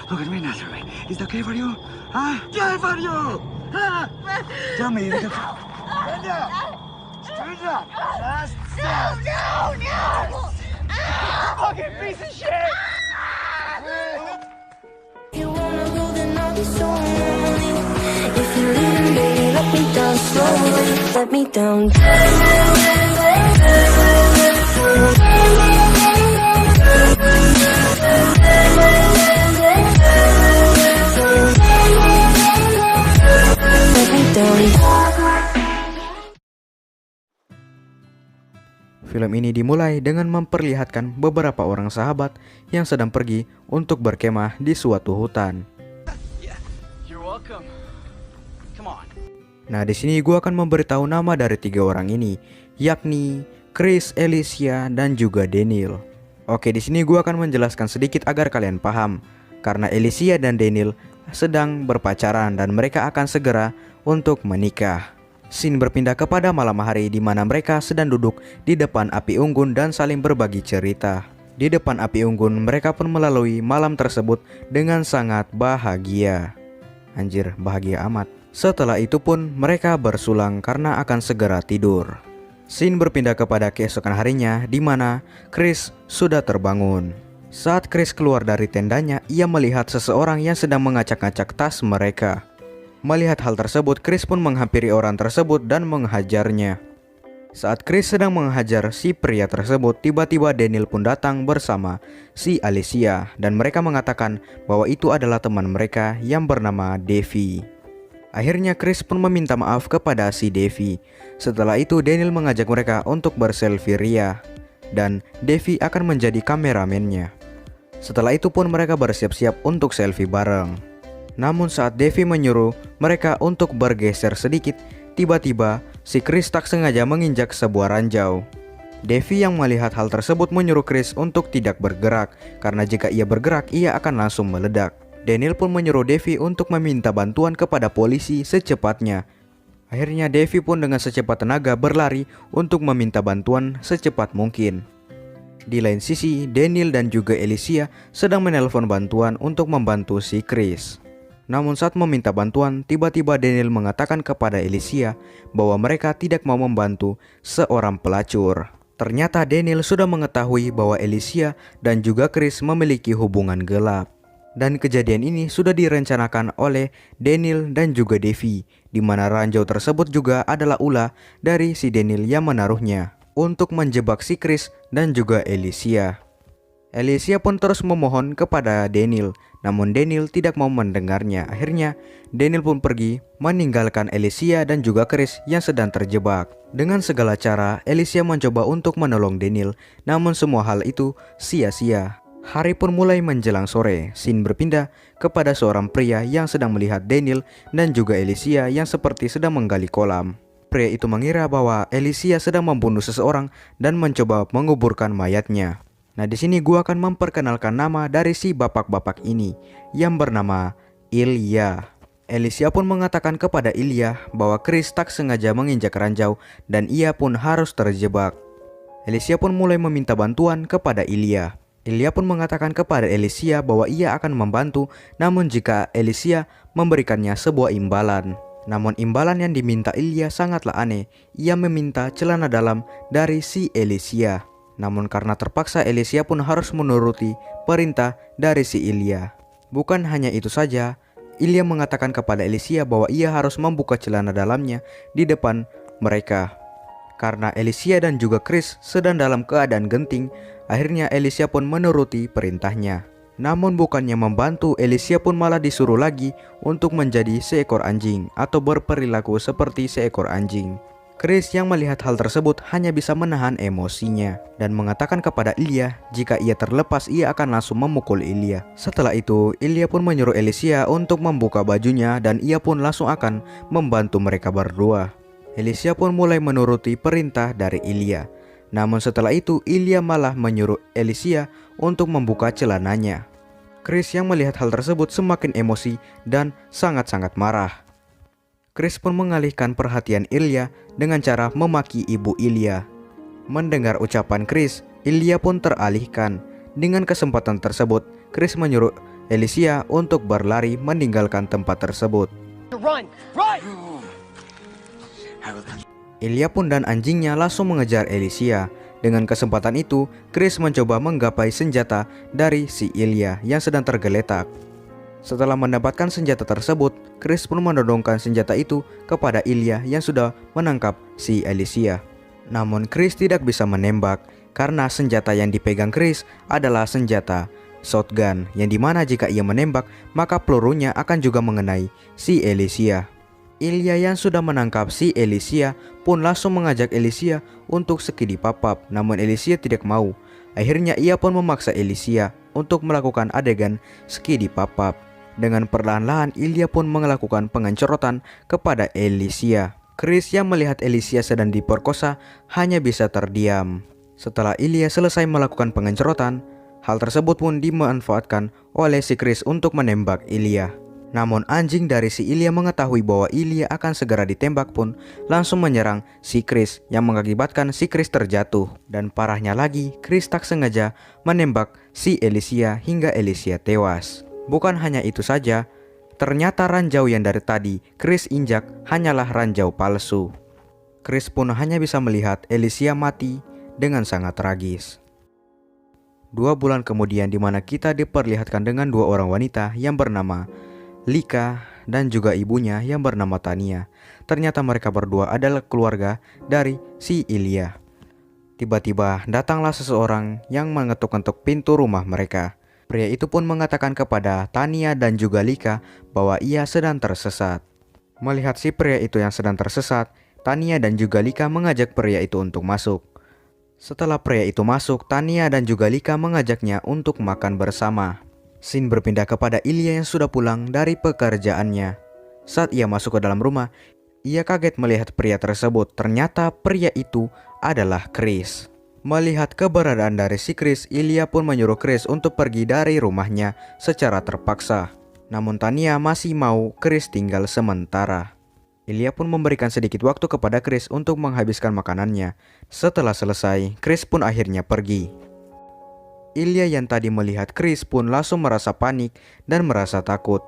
Look at me, Nazareth. Is that okay for you? Huh? Okay for you? Huh? Tell me, is it... Stand up! Stand up! No! Fucking piece of shit! You wanna go, then I'll be so lonely. If you're leaving, baby, let me down slowly. Let me down. Let me down. Film ini dimulai dengan memperlihatkan beberapa orang sahabat yang sedang pergi untuk berkemah di suatu hutan. You're welcome. Come on. Nah, di sini gue akan memberitahu nama dari 3 orang ini, yakni Chris, Alicia, dan juga Daniel. Oke, di sini gue akan menjelaskan sedikit agar kalian paham, karena Alicia dan Daniel sedang berpacaran dan mereka akan segera untuk menikah. Scene berpindah kepada malam hari di mana mereka sedang duduk di depan api unggun dan saling berbagi cerita. Di depan api unggun mereka pun melalui malam tersebut dengan sangat bahagia. Anjir, bahagia amat. Setelah itu pun mereka bersulang karena akan segera tidur. Scene berpindah kepada keesokan harinya di mana Chris sudah terbangun. Saat Chris keluar dari tendanya, ia melihat seseorang yang sedang mengacak-ngacak tas mereka. Melihat hal tersebut, Chris pun menghampiri orang tersebut dan menghajarnya. Saat Chris sedang menghajar si pria tersebut, tiba-tiba Daniel pun datang bersama si Alicia dan mereka mengatakan bahwa itu adalah teman mereka yang bernama Devi. Akhirnya Chris pun meminta maaf kepada si Devi. Setelah itu Daniel mengajak mereka untuk berselfie ria dan Devi akan menjadi kameramennya. Setelah itu pun mereka bersiap-siap untuk selfie bareng. Namun saat Devi menyuruh mereka untuk bergeser sedikit, tiba-tiba si Chris tak sengaja menginjak sebuah ranjau. Devi yang melihat hal tersebut menyuruh Chris untuk tidak bergerak, karena jika ia bergerak ia akan langsung meledak. Daniel pun menyuruh Devi untuk meminta bantuan kepada polisi secepatnya. Akhirnya Devi pun dengan secepat tenaga berlari untuk meminta bantuan secepat mungkin. Di lain sisi, Daniel dan juga Alicia sedang menelpon bantuan untuk membantu si Chris. Namun saat meminta bantuan, tiba-tiba Daniel mengatakan kepada Alicia bahwa mereka tidak mau membantu seorang pelacur. Ternyata Daniel sudah mengetahui bahwa Alicia dan juga Chris memiliki hubungan gelap. Dan kejadian ini sudah direncanakan oleh Daniel dan juga Devi, di mana ranjau tersebut juga adalah ulah dari si Daniel yang menaruhnya untuk menjebak si Chris dan juga Alicia. Alicia pun terus memohon kepada Daniel, namun Daniel tidak mau mendengarnya. Akhirnya Daniel pun pergi meninggalkan Alicia dan juga Chris yang sedang terjebak. Dengan segala cara Alicia mencoba untuk menolong Daniel, namun semua hal itu sia-sia. Hari pun mulai menjelang sore. Scene berpindah kepada seorang pria yang sedang melihat Daniel dan juga Alicia yang seperti sedang menggali kolam. Pria itu mengira bahwa Alicia sedang membunuh seseorang dan mencoba menguburkan mayatnya. Nah, di sini gua akan memperkenalkan nama dari si bapak-bapak ini yang bernama Ilya. Alicia pun mengatakan kepada Ilya bahwa Chris tak sengaja menginjak ranjau dan ia pun harus terjebak. Alicia pun mulai meminta bantuan kepada Ilya. Ilya pun mengatakan kepada Alicia bahwa ia akan membantu, namun jika Alicia memberikannya sebuah imbalan. Namun imbalan yang diminta Ilya sangatlah aneh. Ia meminta celana dalam dari si Alicia. Namun karena terpaksa Alicia pun harus menuruti perintah dari si Ilya. Bukan hanya itu saja, Ilya mengatakan kepada Alicia bahwa ia harus membuka celana dalamnya di depan mereka. Karena Alicia dan juga Chris sedang dalam keadaan genting, akhirnya Alicia pun menuruti perintahnya. Namun bukannya membantu, Alicia pun malah disuruh lagi untuk menjadi seekor anjing atau berperilaku seperti seekor anjing. Chris yang melihat hal tersebut hanya bisa menahan emosinya dan mengatakan kepada Ilya jika ia terlepas ia akan langsung memukul Ilya. Setelah itu Ilya pun menyuruh Alicia untuk membuka bajunya dan ia pun langsung akan membantu mereka berdua. Alicia pun mulai menuruti perintah dari Ilya. Namun setelah itu Ilya malah menyuruh Alicia untuk membuka celananya. Chris yang melihat hal tersebut semakin emosi dan sangat-sangat marah. Chris pun mengalihkan perhatian Ilya dengan cara memaki ibu Ilya. Mendengar ucapan Chris, Ilya pun teralihkan. Dengan kesempatan tersebut, Chris menyuruh Alicia untuk berlari meninggalkan tempat tersebut. Ilya pun dan anjingnya langsung mengejar Alicia. Dengan kesempatan itu, Chris mencoba menggapai senjata dari si Ilya yang sedang tergeletak. Setelah mendapatkan senjata tersebut, Chris pun menodongkan senjata itu kepada Ilya yang sudah menangkap si Alicia. Namun Chris tidak bisa menembak karena senjata yang dipegang Chris adalah senjata shotgun, yang dimana jika ia menembak maka pelurunya akan juga mengenai si Alicia. Ilya yang sudah menangkap si Alicia pun langsung mengajak Alicia untuk skidi papap, namun Alicia tidak mau. Akhirnya ia pun memaksa Alicia untuk melakukan adegan skidi papap. Dengan perlahan-lahan Ilya pun melakukan pengencorotan kepada Alicia. Chris yang melihat Alicia sedang diperkosa hanya bisa terdiam. Setelah Ilya selesai melakukan pengencorotan, hal tersebut pun dimanfaatkan oleh si Chris untuk menembak Ilya. Namun anjing dari si Ilya mengetahui bahwa Ilya akan segera ditembak pun langsung menyerang si Chris yang mengakibatkan si Chris terjatuh. Dan parahnya lagi, Chris tak sengaja menembak si Alicia hingga Alicia tewas. Bukan hanya itu saja, ternyata ranjau yang dari tadi Chris injak hanyalah ranjau palsu. Chris pun hanya bisa melihat Alicia mati dengan sangat tragis. 2 bulan kemudian, dimana kita diperlihatkan dengan 2 orang wanita yang bernama Lika dan juga ibunya yang bernama Tania. Ternyata mereka berdua adalah keluarga dari si Ilya. Tiba-tiba datanglah seseorang yang mengetuk-ketuk pintu rumah mereka. Pria itu pun mengatakan kepada Tania dan juga Lika bahwa ia sedang tersesat. Melihat si pria itu yang sedang tersesat, Tania dan juga Lika mengajak pria itu untuk masuk. Setelah pria itu masuk, Tania dan juga Lika mengajaknya untuk makan bersama. Scene berpindah kepada Ilya yang sudah pulang dari pekerjaannya. Saat ia masuk ke dalam rumah, ia kaget melihat pria tersebut. Ternyata pria itu adalah Chris. Melihat keberadaan dari si Chris, Ilya pun menyuruh Chris untuk pergi dari rumahnya secara terpaksa. Namun Tania masih mau Chris tinggal sementara. Ilya pun memberikan sedikit waktu kepada Chris untuk menghabiskan makanannya. Setelah selesai, Chris pun akhirnya pergi. Ilya yang tadi melihat Chris pun langsung merasa panik dan merasa takut.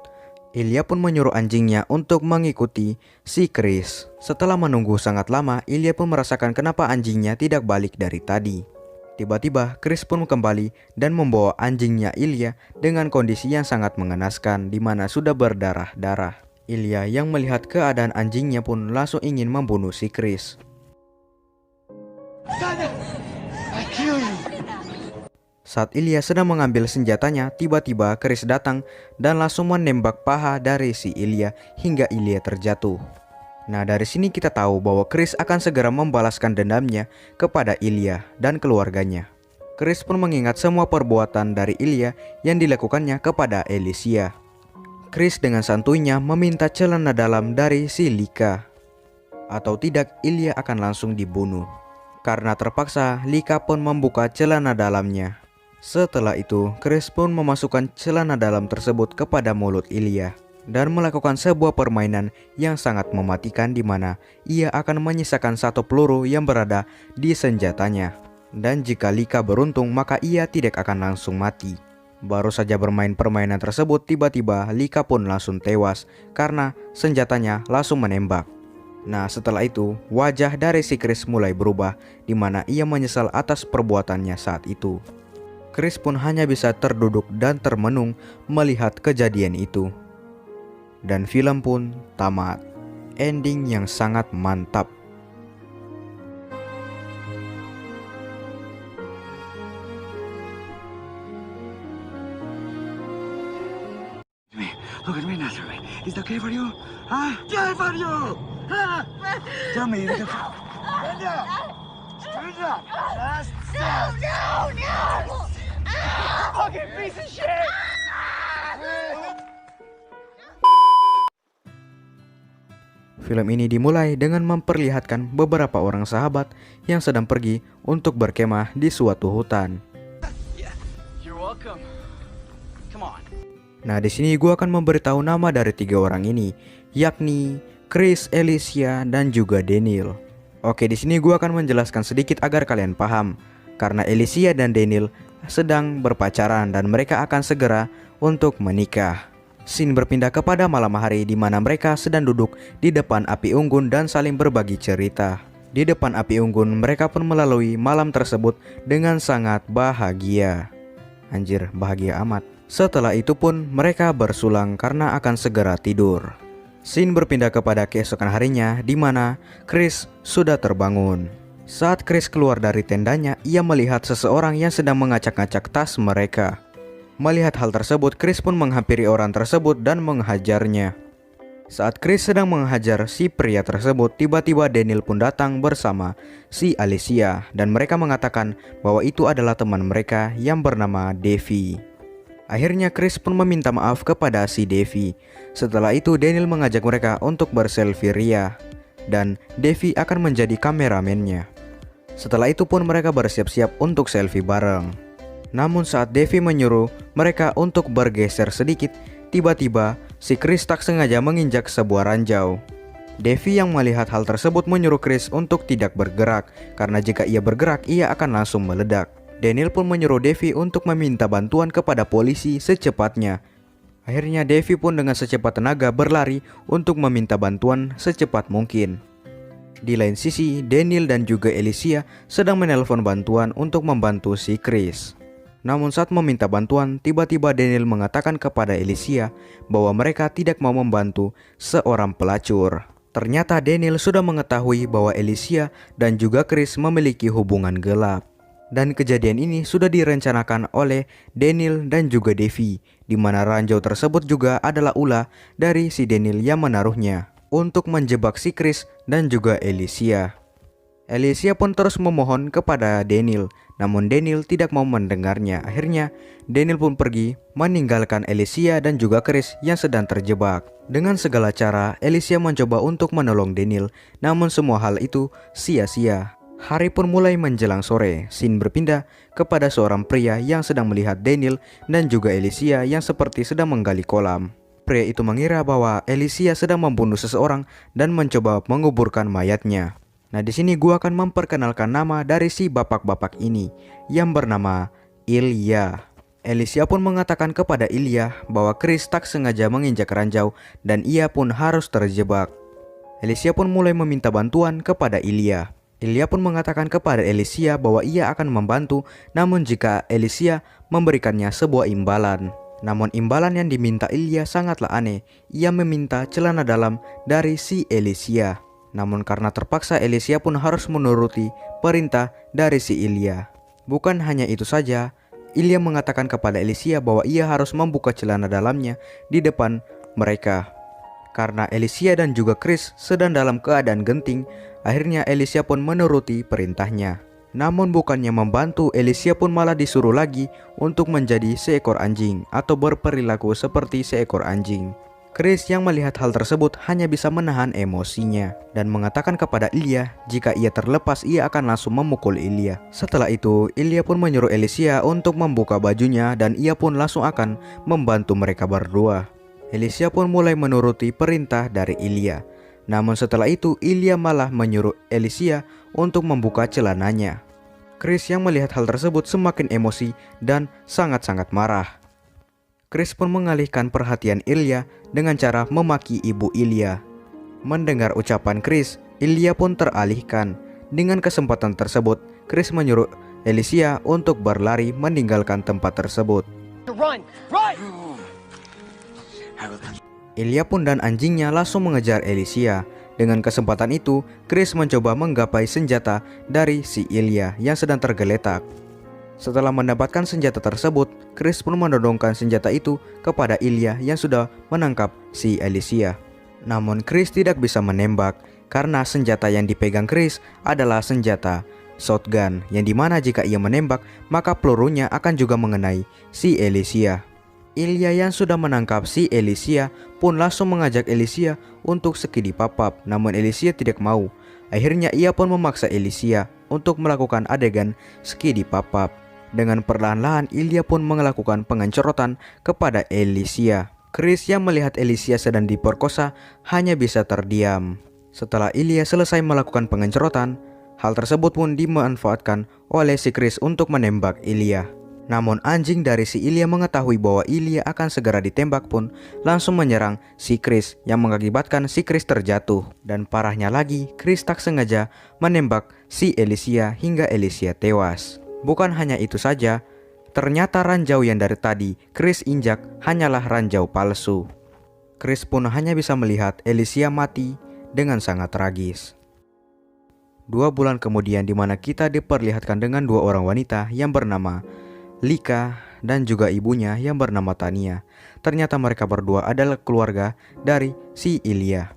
Ilya pun menyuruh anjingnya untuk mengikuti si Chris. Setelah menunggu sangat lama, Ilya pun merasakan kenapa anjingnya tidak balik dari tadi. Tiba-tiba Chris pun kembali dan membawa anjingnya Ilya dengan kondisi yang sangat mengenaskan, di mana sudah berdarah-darah. Ilya yang melihat keadaan anjingnya pun langsung ingin membunuh si Chris. Saat Ilya sedang mengambil senjatanya, tiba-tiba Chris datang dan langsung menembak paha dari si Ilya hingga Ilya terjatuh. Nah, dari sini kita tahu bahwa Chris akan segera membalaskan dendamnya kepada Ilya dan keluarganya. Chris pun mengingat semua perbuatan dari Ilya yang dilakukannya kepada Alicia. Chris dengan santuinya meminta celana dalam dari si Lika. Atau tidak, Ilya akan langsung dibunuh. Karena terpaksa, Lika pun membuka celana dalamnya. Setelah itu, Chris pun memasukkan celana dalam tersebut kepada mulut Ilya dan melakukan sebuah permainan yang sangat mematikan, di mana ia akan menyisakan 1 peluru yang berada di senjatanya. Dan jika Lika beruntung, maka ia tidak akan langsung mati. Baru saja bermain permainan tersebut, tiba-tiba Lika pun langsung tewas karena senjatanya langsung menembak. Nah, setelah itu, wajah dari si Chris mulai berubah, di mana ia menyesal atas perbuatannya saat itu. Chris pun hanya bisa terduduk dan termenung melihat kejadian itu. Dan film pun tamat. Ending yang sangat mantap. Look at me, Nazaré. Is that okay for you? Huh? Yeah, for you! Huh? Tell me, is it okay? Stand up! Stand up! No! Fucking piece of shit! Film ini dimulai dengan memperlihatkan beberapa orang sahabat yang sedang pergi untuk berkemah di suatu hutan. You're welcome. Come on. Nah, di sini gue akan memberitahu nama dari 3 orang ini, yakni Chris, Alicia, dan juga Daniel. Oke, di sini gue akan menjelaskan sedikit agar kalian paham. Karena Alicia dan Daniel sedang berpacaran dan mereka akan segera untuk menikah. Scene berpindah kepada malam hari di mana mereka sedang duduk di depan api unggun dan saling berbagi cerita. Di depan api unggun mereka pun melalui malam tersebut dengan sangat bahagia. Anjir, bahagia amat. Setelah itu pun mereka bersulang karena akan segera tidur. Scene berpindah kepada keesokan harinya di mana Chris sudah terbangun. Saat Chris keluar dari tendanya, ia melihat seseorang yang sedang mengacak-ngacak tas mereka. Melihat hal tersebut, Chris pun menghampiri orang tersebut dan menghajarnya. Saat Chris sedang menghajar si pria tersebut, tiba-tiba Daniel pun datang bersama si Alicia dan mereka mengatakan bahwa itu adalah teman mereka yang bernama Devi. Akhirnya Chris pun meminta maaf kepada si Devi. Setelah itu Daniel mengajak mereka untuk berselfie ria dan Devi akan menjadi kameramennya. Setelah itu pun mereka bersiap-siap untuk selfie bareng. Namun saat Devi menyuruh mereka untuk bergeser sedikit, tiba-tiba si Chris tak sengaja menginjak sebuah ranjau. Devi yang melihat hal tersebut menyuruh Chris untuk tidak bergerak karena jika ia bergerak ia akan langsung meledak. Daniel pun menyuruh Devi untuk meminta bantuan kepada polisi secepatnya. Akhirnya Devi pun dengan secepat tenaga berlari untuk meminta bantuan secepat mungkin. Di lain sisi, Daniel dan juga Alicia sedang menelpon bantuan untuk membantu si Chris. Namun saat meminta bantuan, tiba-tiba Daniel mengatakan kepada Alicia bahwa mereka tidak mau membantu seorang pelacur. Ternyata Daniel sudah mengetahui bahwa Alicia dan juga Chris memiliki hubungan gelap. Dan kejadian ini sudah direncanakan oleh Daniel dan juga Devi, di mana ranjau tersebut juga adalah ulah dari si Daniel yang menaruhnya untuk menjebak si Chris dan juga Alicia. Alicia pun terus memohon kepada Daniel, namun Daniel tidak mau mendengarnya. Akhirnya Daniel pun pergi meninggalkan Alicia dan juga Chris yang sedang terjebak. Dengan segala cara Alicia mencoba untuk menolong Daniel, namun semua hal itu sia-sia. Hari pun mulai menjelang sore. Scene berpindah kepada seorang pria yang sedang melihat Daniel dan juga Alicia yang seperti sedang menggali kolam. Pria itu mengira bahwa Alicia sedang membunuh seseorang dan mencoba menguburkan mayatnya. Nah, di sini gua akan memperkenalkan nama dari si bapak-bapak ini yang bernama Ilya. Alicia pun mengatakan kepada Ilya bahwa Chris tak sengaja menginjak ranjau dan ia pun harus terjebak. Alicia pun mulai meminta bantuan kepada Ilya. Ilya pun mengatakan kepada Alicia bahwa ia akan membantu, namun jika Alicia memberikannya sebuah imbalan. Namun imbalan yang diminta Ilya sangatlah aneh. Ia meminta celana dalam dari si Alicia. Namun karena terpaksa Alicia pun harus menuruti perintah dari si Ilya. Bukan hanya itu saja, Ilya mengatakan kepada Alicia bahwa ia harus membuka celana dalamnya di depan mereka. Karena Alicia dan juga Chris sedang dalam keadaan genting, akhirnya Alicia pun menuruti perintahnya. Namun bukannya membantu, Alicia pun malah disuruh lagi untuk menjadi seekor anjing atau berperilaku seperti seekor anjing. Chris yang melihat hal tersebut hanya bisa menahan emosinya dan mengatakan kepada Ilya jika ia terlepas ia akan langsung memukul Ilya. Setelah itu Ilya pun menyuruh Alicia untuk membuka bajunya dan ia pun langsung akan membantu mereka berdua. Alicia pun mulai menuruti perintah dari Ilya. Namun setelah itu Ilya malah menyuruh Alicia untuk membuka celananya. Chris yang melihat hal tersebut semakin emosi dan sangat-sangat marah. Chris pun mengalihkan perhatian Ilya dengan cara memaki ibu Ilya. Mendengar ucapan Chris, Ilya pun teralihkan. Dengan kesempatan tersebut, Chris menyuruh Alicia untuk berlari meninggalkan tempat tersebut. Run! Run! Ilya pun dan anjingnya langsung mengejar Alicia. Dengan kesempatan itu, Chris mencoba menggapai senjata dari si Ilya yang sedang tergeletak. Setelah mendapatkan senjata tersebut, Chris pun menodongkan senjata itu kepada Ilya yang sudah menangkap si Alicia. Namun Chris tidak bisa menembak karena senjata yang dipegang Chris adalah senjata shotgun, yang dimana jika ia menembak maka pelurunya akan juga mengenai si Alicia. Ilya yang sudah menangkap si Alicia pun langsung mengajak Alicia untuk skidi papap, namun Alicia tidak mau. Akhirnya ia pun memaksa Alicia untuk melakukan adegan skidi papap. Dengan perlahan-lahan Ilya pun melakukan pengencorotan kepada Alicia. Chris yang melihat Alicia sedang diperkosa hanya bisa terdiam. Setelah Ilya selesai melakukan pengencorotan, hal tersebut pun dimanfaatkan oleh si Chris untuk menembak Ilya. Namun anjing dari si Ilya mengetahui bahwa Ilya akan segera ditembak pun langsung menyerang si Chris yang mengakibatkan si Chris terjatuh. Dan parahnya lagi, Chris tak sengaja menembak si Alicia hingga Alicia tewas. Bukan hanya itu saja, ternyata ranjau yang dari tadi Chris injak hanyalah ranjau palsu. Chris pun hanya bisa melihat Alicia mati dengan sangat tragis. 2 bulan kemudian dimana kita diperlihatkan dengan 2 orang wanita yang bernama Lika dan juga ibunya yang bernama Tania. Ternyata mereka berdua adalah keluarga dari si Ilya.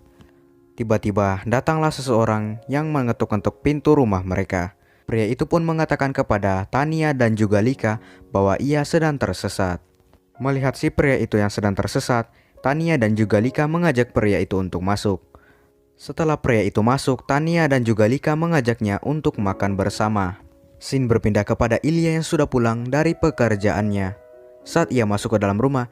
Tiba-tiba datanglah seseorang yang mengetuk-ketuk pintu rumah mereka. Pria itu pun mengatakan kepada Tania dan juga Lika bahwa ia sedang tersesat. Melihat si pria itu yang sedang tersesat, Tania dan juga Lika mengajak pria itu untuk masuk. Setelah pria itu masuk, Tania dan juga Lika mengajaknya untuk makan bersama. Scene berpindah kepada Ilya yang sudah pulang dari pekerjaannya. Saat ia masuk ke dalam rumah,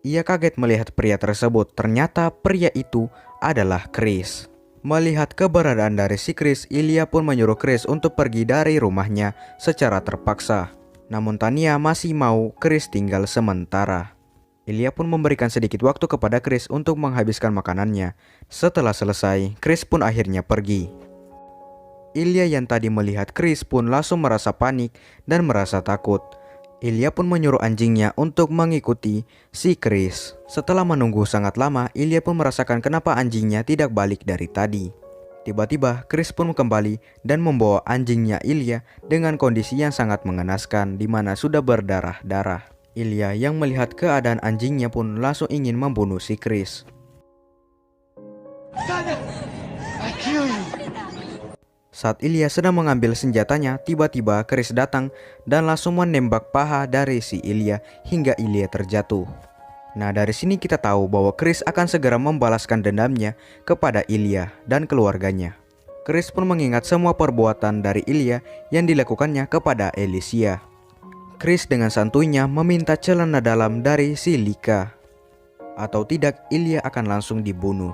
ia kaget melihat pria tersebut. Ternyata pria itu adalah Chris. Melihat keberadaan dari si Chris, Ilya pun menyuruh Chris untuk pergi dari rumahnya secara terpaksa. Namun Tania masih mau Chris tinggal sementara. Ilya pun memberikan sedikit waktu kepada Chris untuk menghabiskan makanannya. Setelah selesai, Chris pun akhirnya pergi. Ilya yang tadi melihat Chris pun langsung merasa panik dan merasa takut. Ilya pun menyuruh anjingnya untuk mengikuti si Chris. Setelah menunggu sangat lama, Ilya pun merasakan kenapa anjingnya tidak balik dari tadi. Tiba-tiba Chris pun kembali dan membawa anjingnya Ilya dengan kondisi yang sangat mengenaskan di mana sudah berdarah-darah. Ilya yang melihat keadaan anjingnya pun langsung ingin membunuh si Chris. I kill you. Saat Ilya sedang mengambil senjatanya, tiba-tiba Chris datang dan langsung menembak paha dari si Ilya hingga Ilya terjatuh. Nah, dari sini kita tahu bahwa Chris akan segera membalaskan dendamnya kepada Ilya dan keluarganya. Chris pun mengingat semua perbuatan dari Ilya yang dilakukannya kepada Alicia. Chris dengan santuinya meminta celana dalam dari si Lika. Atau tidak, Ilya akan langsung dibunuh.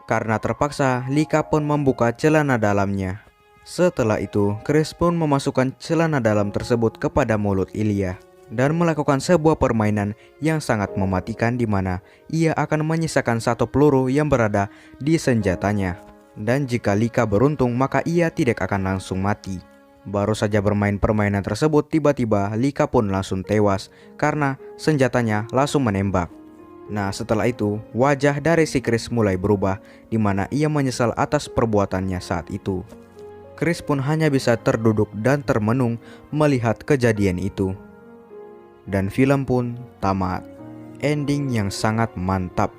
Karena terpaksa, Lika pun membuka celana dalamnya. Setelah itu, Chris pun memasukkan celana dalam tersebut kepada mulut Ilya dan melakukan sebuah permainan yang sangat mematikan di mana ia akan menyisakan 1 peluru yang berada di senjatanya. Dan jika Lika beruntung, maka ia tidak akan langsung mati. Baru saja bermain permainan tersebut, tiba-tiba Lika pun langsung tewas karena senjatanya langsung menembak. Nah, setelah itu, wajah dari si Chris mulai berubah di mana ia menyesal atas perbuatannya saat itu. Chris pun hanya bisa terduduk dan termenung melihat kejadian itu. Dan film pun tamat. Ending yang sangat mantap.